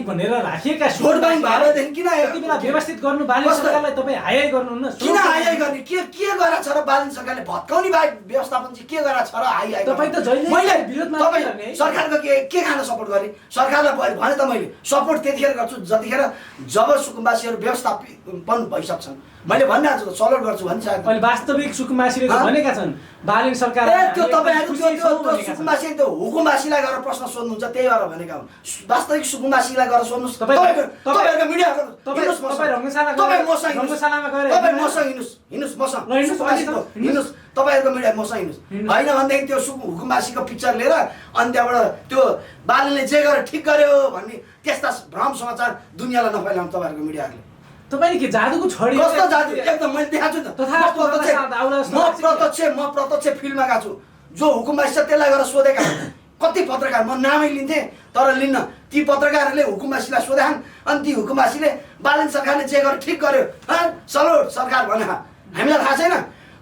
bank भनेर राखिएका vote bank भएदेखि किन त्यति बेला व्यवस्थित गर्नु बालिन सरकारलाई तपाईँ हाई गर्नुहुन्न किन हाई गर्ने के गरेछ र बालिन सरकारले भत्काउने बाहेक व्यवस्थापन चाहिँ के गरेछ र हाई तपाईँ त जहिले मैले विरोधमा तपाईँ सरकारको के खान सपोर्ट गरेँ सरकारलाई भने त मैले सपोर्ट त्यतिखेर गर्छु जतिखेर जब सुकुम्बासीहरू व्यवस्थापन भइसक्छन् मैले भनिरहेको छु सपोर्ट गर्छु भनिसकेको अहिले वास्तविक सुकुम्बासीले त भनेका छन् बालिन सरकार त्यो तपाईँहरू त्यो सुकुम्बासी त्यो हुकुमबासीलाई गएर प्रश्न सोध्नुहुन्छ त्यही भएर भनेका हुन् वास्तविक सुकुम्बासीलाई गएर सोध्नुहोस् तपाईँहरूको मिडिया हिँड्नुहोस् तपाईँहरूको मिडिया मसँग हिँड्नुहोस् होइन भनेदेखि त्यो हुकुमबासीको पिक्चर लिएर अनि त्यहाँबाट त्यो बालिनले जे गरेर ठिक गर्यो भन्ने त्यस्ता भ्रम समाचार दुनियाँलाई नफैलाउनु तपाईँहरूको मिडियाहरूले तपाईले के जादुको छडी कस्तो जादु एकदम मैले देखाएको छु त म प्रत्यक्ष फिल्डमा गएको छु जो हुकुमबासी छ त्यसलाई गएर सोधेका कति पत्रकार म नामै लिन्थेँ तर लिन्न ती पत्रकारहरूले हुकुमबासीलाई सोधेछन् अनि ती हुकुमबासीले बालिन सरकारले जे गरेर ठिक गर्यो सलोट सरकार भने हामीलाई थाहा छैन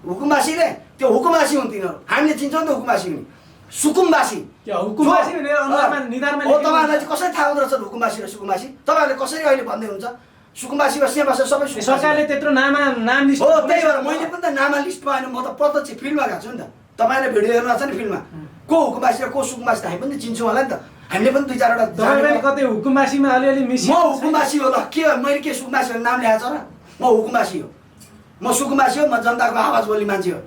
हुकुमबासीले त्यो हुकुमबासी हुन् तिनीहरू हामीले चिन्छौँ त हुकुमबासी हुन् सुकुम्बासी तपाईँहरूलाई चाहिँ कसरी थाहा हुँदो रहेछ हुकुमबासी र सुकुम्बासी तपाईँहरूले कसरी अहिले भन्दै हुन्छ सुकुम्बासी वा सिंहबासी सबै सरकारले त्यत्रो नाम लिस्ट हो त्यही भएर मैले पनि त नाम लिस्टमा होइन म त प्रत्यक्ष फिल्डमा गएको छु नि त तपाईँले भिडियो हेर्नु भएको छ नि फिल्डमा को हुकुमबासी र को सुकुम्बासी त हामी पनि चिन्छौँ होला नि त हामीले पनि दुई चारवटा कतै हुकुमबासीमा अलिअलि मिसिङ म हुकुमबासी हो ल के मैले के सुकुम्बासी नाम ल्याएको छ र म हुकुमबासी हो म सुकुम्बासी हो म जनताको आवाज बोल्ने मान्छे हो